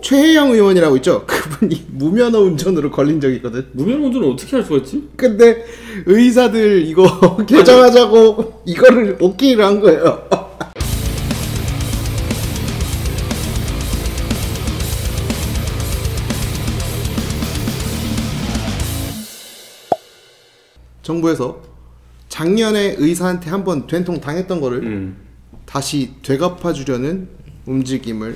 최혜영 의원이라고 있죠? 그분이 무면허 운전으로 걸린 적이 있거든. 무면허 운전을 어떻게 할 수가 있지? 근데 의사들 이거 개정하자고 이거를 오케이를 한 거예요. 정부에서 작년에 의사한테 한번 된통 당했던 거를 다시 되갚아 주려는 움직임을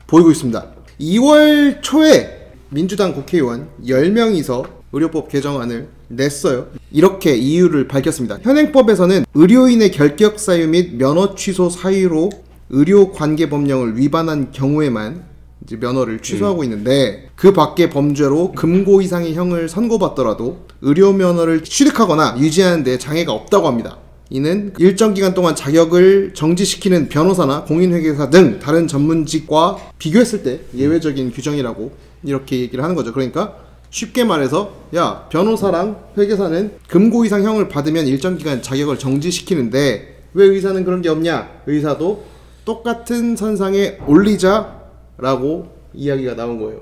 보이고 있습니다. 2월 초에 민주당 국회의원 10명이서 의료법 개정안을 냈어요. 이렇게 이유를 밝혔습니다. 현행법에서는 의료인의 결격 사유 및 면허 취소 사유로 의료관계법령을 위반한 경우에만 이제 면허를 취소하고 있는데, 그 밖의 범죄로 금고 이상의 형을 선고받더라도 의료 면허를 취득하거나 유지하는 데 장애가 없다고 합니다. 이는 일정 기간 동안 자격을 정지시키는 변호사나 공인회계사 등 다른 전문직과 비교했을 때 예외적인 규정이라고 이렇게 얘기를 하는 거죠. 그러니까 쉽게 말해서, 야, 변호사랑 회계사는 금고 이상 형을 받으면 일정 기간 자격을 정지시키는데 왜 의사는 그런 게 없냐? 의사도 똑같은 선상에 올리자 라고 이야기가 나온 거예요.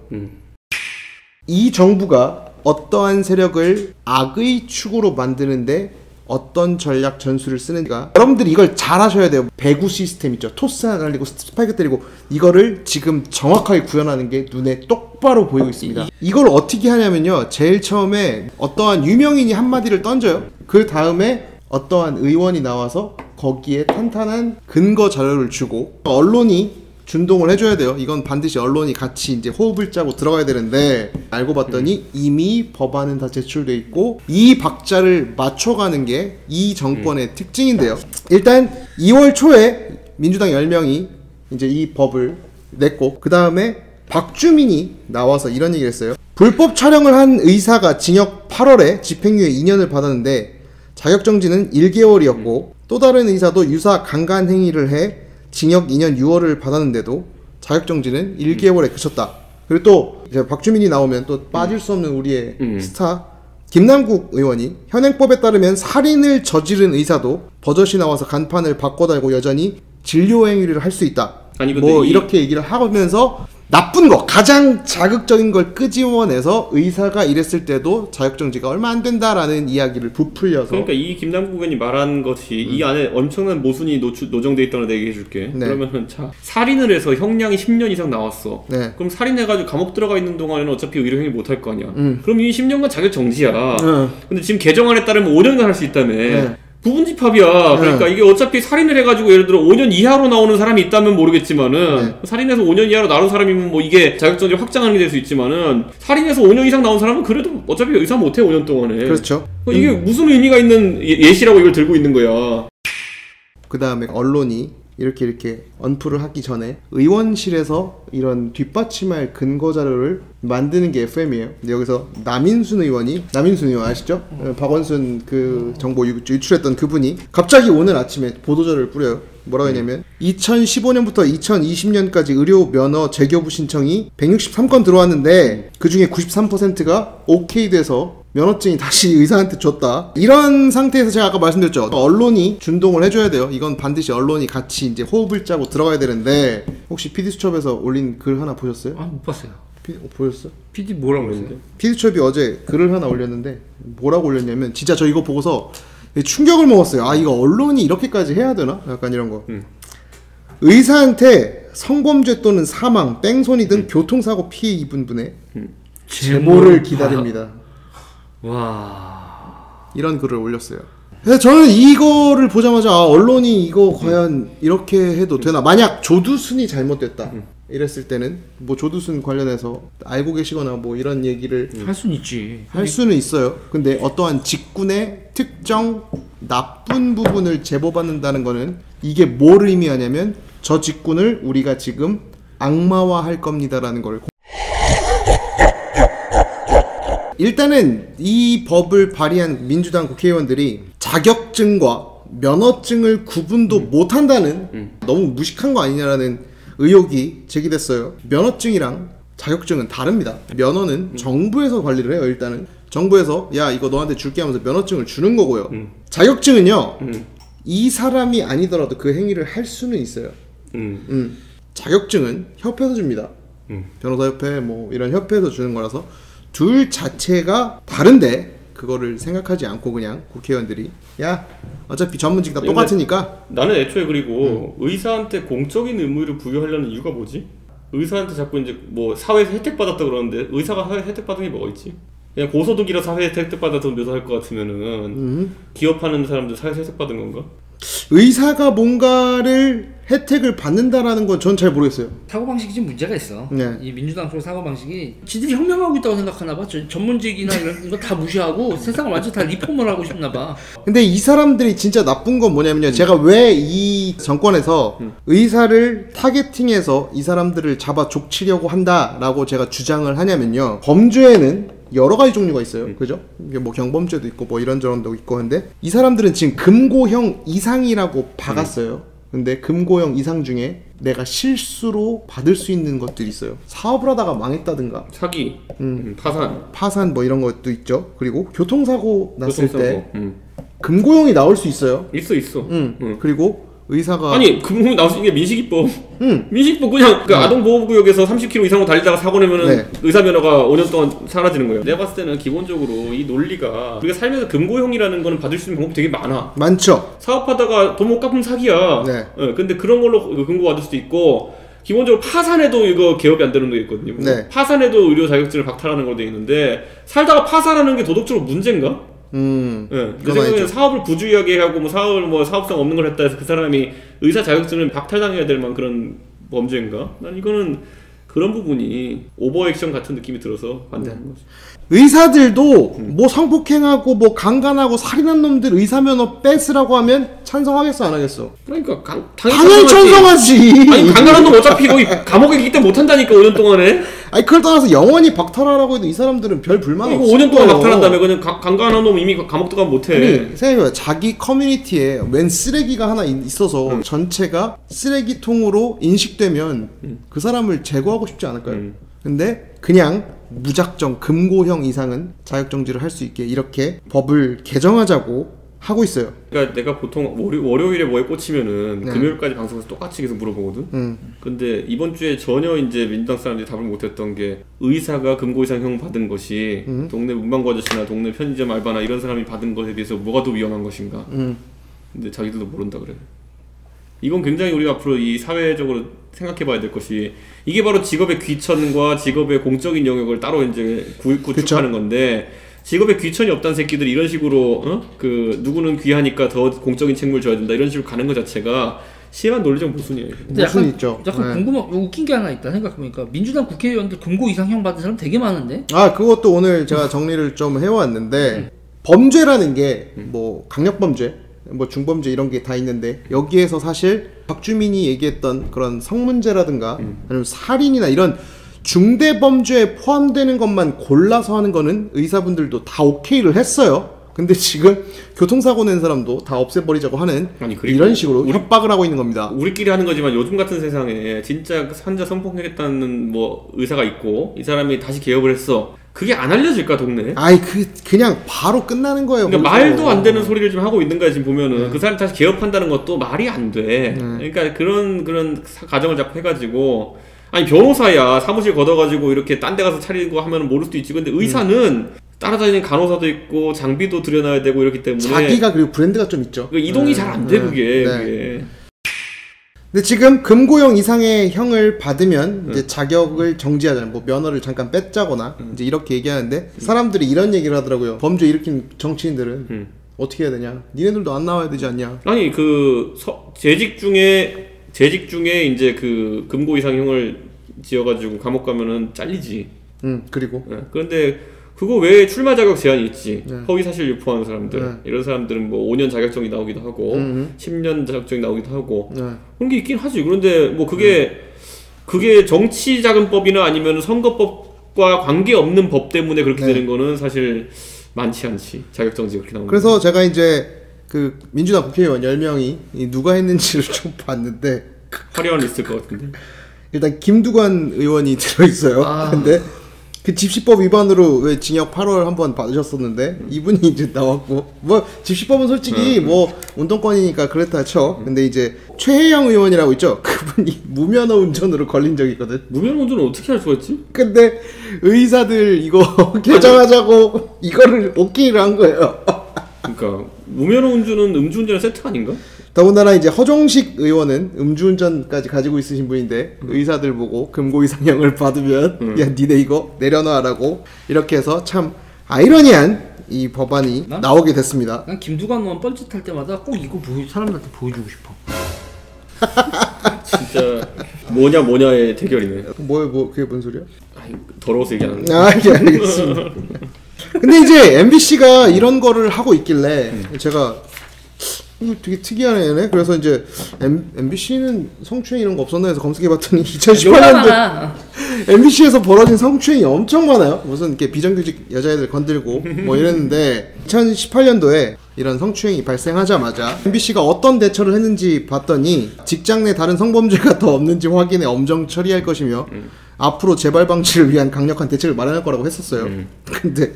이 정부가 어떠한 세력을 악의 축으로 만드는데 어떤 전략 전술을 쓰는가, 여러분들이 이걸 잘 하셔야 돼요. 배구 시스템 있죠. 토스 하나 날리고 스파이크 때리고, 이거를 지금 정확하게 구현하는 게 눈에 똑바로 보이고 있습니다. 이걸 어떻게 하냐면요, 제일 처음에 어떠한 유명인이 한마디를 던져요. 그 다음에 어떠한 의원이 나와서 거기에 탄탄한 근거 자료를 주고 언론이 준동을 해줘야 돼요. 이건 반드시 언론이 같이 이제 호흡을 짜고 들어가야 되는데, 알고 봤더니 이미 법안은 다 제출돼 있고 이 박자를 맞춰가는 게 이 정권의 특징인데요. 일단 2월 초에 민주당 10명이 이제 이 법을 냈고, 그 다음에 박주민이 나와서 이런 얘기를 했어요. 불법 촬영을 한 의사가 징역 8월에 집행유예 2년을 받았는데 자격정지는 1개월이었고, 또 다른 의사도 유사 강간 행위를 해 징역 2년 6월을 받았는데도 자격정지는 1개월에 그쳤다. 그리고 또 이제 박주민이 나오면 또 빠질 수 없는 우리의 스타 김남국 의원이, 현행법에 따르면 살인을 저지른 의사도 버젓이 나와서 간판을 바꿔달고 여전히 진료 행위를 할 수 있다. 아니, 뭐 이렇게 얘기를 하면서 나쁜 거, 가장 자극적인 걸 끄집어내서 의사가 이랬을 때도 자격정지가 얼마 안 된다라는 이야기를 부풀려서. 그러니까 이 김남국 의원이 말한 것이 이 안에 엄청난 모순이 노정돼 있다는 데 얘기해 줄게. 네. 그러면은 자, 살인을 해서 형량이 10년 이상 나왔어. 네. 그럼 살인해가지고 감옥 들어가 있는 동안에는 어차피 의료행위 못 할 거 아니야. 그럼 이 10년간 자격정지야. 근데 지금 개정안에 따르면 5년간 할 수 있다며. 네. 부분집합이야. 그러니까 이게 어차피 살인을 해가지고 예를 들어 5년 이하로 나오는 사람이 있다면 모르겠지만은, 살인해서 5년 이하로 나온 사람이면 뭐 이게 자격정지 확장하는 게 될 수 있지만은, 살인해서 5년 이상 나온 사람은 그래도 어차피 의사 못해 5년 동안에. 그렇죠. 이게 무슨 의미가 있는 예시라고 이걸 들고 있는 거야. 그 다음에 언론이 이렇게 언프를 하기 전에 의원실에서 이런 뒷받침할 근거 자료를 만드는 게 FM이에요. 근데 여기서 남인순 의원 아시죠? 박원순 그 정보 유출했던 그분이 갑자기 오늘 아침에 보도자료를 뿌려요. 뭐라고 했냐면 2015년부터 2020년까지 의료 면허 재교부 신청이 163건 들어왔는데 그 중에 93%가 오케이 돼서 면허증이 다시 의사한테 줬다. 이런 상태에서 제가 아까 말씀드렸죠. 언론이 준동을 해줘야 돼요. 이건 반드시 언론이 같이 이제 호흡을 짜고 들어가야 되는데, 혹시 PD수첩에서 올린 글 하나 보셨어요? 아, 못 봤어요. 보셨어? PD 뭐라고 그랬는데? PD수첩이 어제 글을 하나 올렸는데 뭐라고 올렸냐면, 진짜 저 이거 보고서 충격을 먹었어요. 아, 이거 언론이 이렇게까지 해야 되나? 약간 이런 거. 의사한테 성범죄 또는 사망, 뺑소니 등 교통사고 피해 입은 분의 제보를 기다립니다. 와, 이런 글을 올렸어요. 그래서 저는 이거를 보자마자 언론이 이거 과연 이렇게 해도 되나? 만약 조두순이 잘못됐다 이랬을 때는 뭐 조두순 관련해서 알고 계시거나 뭐 이런 얘기를 할 수는 있지. 할 수는 있어요. 근데 어떠한 직군의 특정 나쁜 부분을 제보받는다는 거는 이게 뭘 의미하냐면, 저 직군을 우리가 지금 악마화할 겁니다라는 걸. 일단은 이 법을 발의한 민주당 국회의원들이 자격증과 면허증을 구분도 못한다는 너무 무식한 거 아니냐라는 의혹이 제기됐어요. 면허증이랑 자격증은 다릅니다. 면허는 정부에서 관리를 해요. 일단은 정부에서 야 이거 너한테 줄게 하면서 면허증을 주는 거고요. 자격증은요 이 사람이 아니더라도 그 행위를 할 수는 있어요. 자격증은 협회에서 줍니다. 변호사협회 뭐 이런 협회에서 주는 거라서 둘 자체가 다른데 그거를 생각하지 않고 그냥 국회의원들이 야 어차피 전문직 다 똑같으니까. 나는 애초에 그리고 의사한테 공적인 의무를 부여하려는 이유가 뭐지? 의사한테 자꾸 이제 뭐 사회에서 혜택 받았다 그러는데 의사가 사회 혜택 받은 게 뭐가 있지? 그냥 고소득이라 사회 혜택 받아서 묘사할 것 같으면은 기업하는 사람들 사회에서 혜택 받은 건가? 의사가 뭔가를 혜택을 받는다라는 건 전 잘 모르겠어요. 사고방식이 좀 문제가 있어. 네. 이 민주당 쪽 사고방식이 지들이 혁명하고 있다고 생각하나 봐. 전문직이나 이런 거 다 무시하고 세상을 완전 다 리폼을 하고 싶나 봐. 근데 이 사람들이 진짜 나쁜 건 뭐냐면요. 제가 왜 이 정권에서 의사를 타겟팅해서 이 사람들을 잡아 족치려고 한다라고 제가 주장을 하냐면요. 범죄에는 여러 가지 종류가 있어요. 그죠? 이게 뭐 경범죄도 있고 뭐 이런저런도 있고 한데 이 사람들은 지금 금고형 이상이라고 박았어요. 근데 금고형 이상 중에 내가 실수로 받을 수 있는 것들이 있어요. 사업을 하다가 망했다든가 사기, 파산 뭐 이런 것도 있죠. 그리고 교통사고 났을 때 금고형이 나올 수 있어요. 있어. 그리고 의사가 아니 금고형이 나올 수 있는 게 민식이법. 민식이법 그냥 그 아동보호구역에서 30km 이상으로 달리다가 사고 내면은 의사 면허가 5년 동안 사라지는 거예요. 내가 봤을 때는 기본적으로 이 논리가 우리가 살면서 금고형이라는 거는 받을 수 있는 방법이 되게 많죠. 사업하다가 돈 못 갚으면 사기야. 근데 그런 걸로 금고 받을 수도 있고 기본적으로 파산해도 이거 개업이 안 되는 게 있거든요. 파산해도 의료 자격증을 박탈하는 걸로 돼 있는데 살다가 파산하는 게 도덕적으로 문제인가? 내 생각에는 사업을 부주의하게 하고 뭐 사업을 뭐 사업성 없는 걸 했다 해서 그 사람이 의사 자격증을 박탈당해야 될 만한 그런 범죄인가? 난 이거는 그런 부분이 오버액션 같은 느낌이 들어서 반대하는 거죠. 의사들도 뭐 성폭행하고 뭐 강간하고 살인한 놈들 의사면허 뺏으라고 하면 찬성하겠어 안 하겠어? 그러니까 당연히 찬성하지. 아니 강간한 놈 어차피 거기 감옥에 있기 때문에 못한다니까 5년 동안에. 아니 그걸 떠나서 영원히 박탈하라고 해도 이 사람들은 별 불만 없어. 이거 5년 동안 박탈한다며 그냥 강간한 놈 이미 감옥 들어가면 못해. 아니 생각해봐. 자기 커뮤니티에 웬 쓰레기가 하나 있어서 전체가 쓰레기통으로 인식되면 그 사람을 제거하고 싶지 않을까요? 근데 그냥 무작정 금고형 이상은 자격정지를 할 수 있게 이렇게 법을 개정하자고 하고 있어요. 그러니까 내가 보통 월요일에 뭐에 꽂히면은 금요일까지 방송에서 똑같이 계속 물어보거든. 근데 이번 주에 전혀 이제 민주당 사람들이 답을 못했던 게 의사가 금고 이상형 받은 것이 동네 문방구 아저씨나 동네 편의점 알바나 이런 사람이 받은 것에 비해서 뭐가 더 위험한 것인가. 근데 자기들도 모른다 그래. 이건 굉장히 우리가 앞으로 이 사회적으로 생각해봐야 될 것이 이게 바로 직업의 귀천과 직업의 공적인 영역을 따로 이제 구축하는 건데 직업에 귀천이 없다는 새끼들이 이런 식으로 그 누구는 귀하니까 더 공적인 책무를 져야 된다 이런 식으로 가는 것 자체가 심한 논리적 모순이에요. 모순 있죠. 약간 궁금한 웃긴 게 하나 있다 생각해보니까 민주당 국회의원들 금고 이상형 받은 사람 되게 많은데? 아 그것도 오늘 제가 정리를 좀 해왔는데 범죄라는 게 뭐 강력범죄 뭐 중범죄 이런 게 다 있는데 여기에서 사실 박주민이 얘기했던 그런 성문제라든가 아니면 살인이나 이런 중대범죄에 포함되는 것만 골라서 하는 거는 의사분들도 다 오케이를 했어요. 근데 지금 교통사고 낸 사람도 다 없애버리자고 하는 이런 식으로 협박을 하고 있는 겁니다. 우리끼리 하는 거지만 요즘 같은 세상에 진짜 환자 성폭행했다는 뭐 의사가 있고 이 사람이 다시 개업을 했어. 그게 안 알려질까 동네에? 아이 그냥 바로 끝나는 거예요. 그러니까 말도 안 되는 소리를 좀 하고 있는 거야 지금 보면은. 그 사람 다시 개업한다는 것도 말이 안 돼. 그러니까 그런 가정을 자꾸 해가지고 아니 변호사야 사무실 걷어가지고 이렇게 딴 데 가서 차리고 하면 모를 수도 있지. 근데 의사는 따라다니는 간호사도 있고 장비도 들여놔야 되고 이렇기 때문에 자기가 그리고 브랜드가 좀 있죠. 이동이 잘 안 돼 그게. 근데 지금 금고형 이상의 형을 받으면 이제 자격을 정지하잖아요. 뭐 면허를 잠깐 뺏자거나 이제 이렇게 얘기하는데 사람들이 이런 얘기를 하더라고요. 범죄 일으킨 정치인들은 어떻게 해야 되냐? 니네들도 안 나와야 되지 않냐? 아니 그 재직 중에 이제 그 금고 이상형을 지어가지고 감옥 가면은 잘리지. 그리고 그런데 그거 외에 출마 자격 제한이 있지. 허위 사실 유포하는 사람들 이런 사람들은 뭐 5년 자격증이 나오기도 하고 10년 자격증이 나오기도 하고 그런 게 있긴 하지. 그런데 뭐 그게 정치자금법이나 아니면 선거법과 관계없는 법 때문에 그렇게 되는 거는 사실 많지 않지. 자격정지 그렇게 나오는. 그래서 제가 이제 그 민주당 국회의원 10명이 누가 했는지를 좀 봤는데 화려한 리스트일 것 같은데 일단 김두관 의원이 들어있어요. 근데 그 집시법 위반으로 왜 징역 8월 한번 받으셨었는데 이분이 이제 나왔고 뭐 집시법은 솔직히 뭐 운동권이니까 그렇다 쳐. 근데 이제 최혜영 의원이라고 있죠. 그분이 무면허 운전으로 걸린 적이 있거든. 무면허 운전을 어떻게 할 수가 있지? 근데 의사들 이거 개정하자고 이거를 오케이를 한 거예요. 그러니까 무면허 운전은 음주운전의 세트 아닌가? 더군다나 이제 허종식 의원은 음주운전까지 가지고 있으신 분인데 의사들 보고 금고 이상형을 받으면 야 니네 이거 내려놔라고 이렇게 해서 참 아이러니한 이 법안이 나오게 됐습니다. 난 김두관 의원 뻘짓할 때마다 꼭 이거 사람들한테 보여주고 싶어. 진짜 뭐냐의 대결이네. 뭐 그게 뭔 소리야? 아이, 더러워서 얘기하는 거. 아, 예, 알겠습니다. 근데 이제 MBC가 이런 거를 하고 있길래 제가 이거 되게 특이한 애네. 그래서 이제 MBC는 성추행 이런 거 없었나 해서 검색해봤더니 2018년도 MBC에서 벌어진 성추행이 엄청 많아요. 무슨 이렇게 비정규직 여자애들 건들고 뭐 이랬는데 2018년도에 이런 성추행이 발생하자마자 MBC가 어떤 대처를 했는지 봤더니 직장 내 다른 성범죄가 더 없는지 확인해 엄정 처리할 것이며 앞으로 재발 방지를 위한 강력한 대책을 마련할 거라고 했었어요. 근데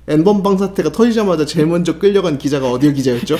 N번방 사태가 터지자마자 제일 먼저 끌려간 기자가 어디의 기자였죠?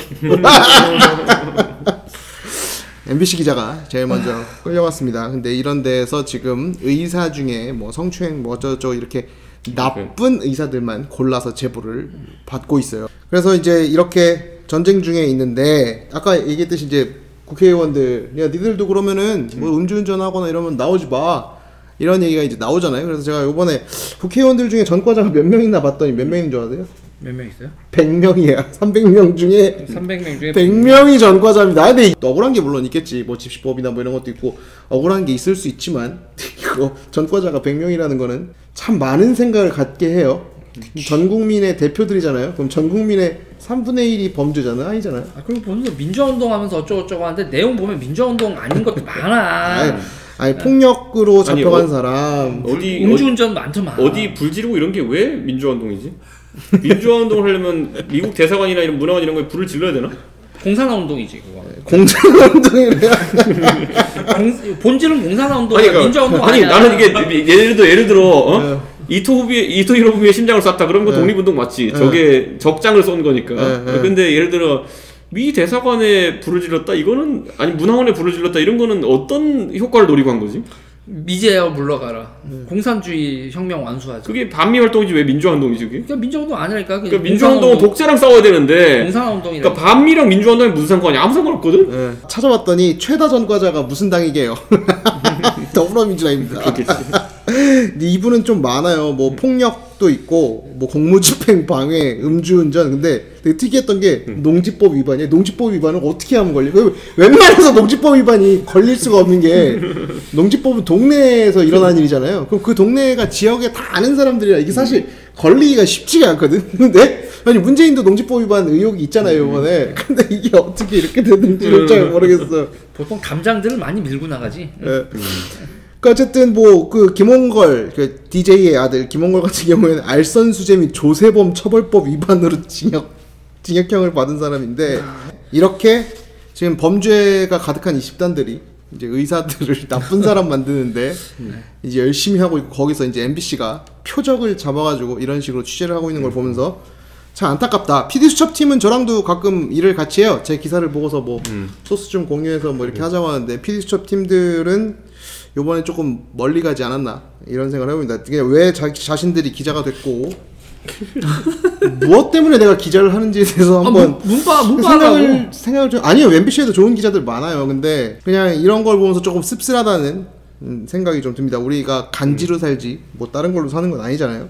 MBC 기자가 제일 먼저 끌려갔습니다. 근데 이런 데에서 지금 의사 중에 뭐 성추행 뭐 어쩌고 이렇게 나쁜 의사들만 골라서 제보를 받고 있어요. 그래서 이제 이렇게 전쟁 중에 있는데 아까 얘기했듯이 이제 국회의원들 야 니들도 그러면은 뭐 음주운전하거나 이러면 나오지 마 이런 얘기가 이제 나오잖아요. 그래서 제가 요번에 국회의원들 중에 전과자가 몇 명이나 봤더니 몇 명인 줄 아세요? 몇 명 있어요? 100명이야. 300명 중에 300명 중에 100명이 전과자입니다. 근데 억울한 게 물론 있겠지. 뭐 집시법이나 뭐 이런 것도 있고 억울한 게 있을 수 있지만 이거 전과자가 100명이라는 거는 참 많은 생각을 갖게 해요. 전 국민의 대표들이잖아요. 그럼 전 국민의 3분의 1이 범죄잖아? 아니잖아요. 아, 그리고 보면서 민주화운동 하면서 어쩌고저쩌고 하는데 내용 보면 민주화운동 아닌 것도 많아. 아니 폭력으로 잡혀간 사람 어디 음주운전 많더만. 어디 불 지르고 이런 게 왜 민주화운동이지? 민주화운동을 하려면 미국 대사관이나 이런 문화관 이런 거에 불을 질러야 되나? 공산화운동이지 그거. 공산운동이래요. 본질은 공산화운동. 아니, 그러니까, 민주화운동 아니 아니야. 나는 이게 예를 들어 이토 히로부미의 심장을 쐈다. 그런 거 독립운동 맞지? 저게 적장을 쏜 거니까. 근데 예를 들어 미 대사관에 불을 질렀다. 이거는 아니 문화원에 불을 질렀다. 이런 거는 어떤 효과를 노리고 한 거지? 미제어 물러가라. 공산주의 혁명 완수하자. 그게 반미 활동이지 왜 민주화운동이지 그게? 그러니까 민주화운동 아니라니까. 그러니까 민주화운동은 독재랑 싸워야 되는데. 공산화운동이라. 그러니까 반미랑 민주화운동이 무슨 상관이야? 아무 상관없거든. 네. 찾아봤더니 최다 전과자가 무슨 당이게요? 더불어민주당입니다. 그렇겠지. 근데 이분은 좀 많아요. 뭐 폭력도 있고, 뭐 공무집행 방해, 음주운전. 근데 되게 특이했던 게 농지법 위반이에요. 농지법 위반은 어떻게 하면 걸려? 웬만해서 농지법 위반이 걸릴 수가 없는 게 농지법은 동네에서 일어난 일이잖아요. 그럼 그 동네가 지역에 다 아는 사람들이라 이게 사실 걸리기가 쉽지가 않거든. 근데 아니 문재인도 농지법 위반 의혹이 있잖아요 이번에. 근데 이게 어떻게 이렇게 되는지 잘 모르겠어. 보통 담장들을 많이 밀고 나가지. 네. 그 어쨌든 뭐 그 김홍걸 그 DJ의 아들 김홍걸 같은 경우에는 알선수재 및 조세범 처벌법 위반으로 징역형을 받은 사람인데 이렇게 지금 범죄가 가득한 이 집단들이 이제 의사들을 나쁜 사람 만드는데 이제 열심히 하고 있고 거기서 이제 MBC가 표적을 잡아가지고 이런 식으로 취재를 하고 있는 걸 보면서 참 안타깝다. PD수첩팀은 저랑도 가끔 일을 같이 해요. 제 기사를 보고서 뭐 소스 좀 공유해서 뭐 이렇게 하자고 하는데 PD수첩팀들은 요번에 조금 멀리 가지 않았나 이런 생각을 해봅니다. 왜 자신들이 기자가 됐고 무엇 때문에 내가 기자를 하는지에 대해서 한번 생각을 좀 아니요 MBC에도 좋은 기자들 많아요. 근데 그냥 이런 걸 보면서 조금 씁쓸하다는 생각이 좀 듭니다. 우리가 간지로 살지 뭐 다른 걸로 사는 건 아니잖아요.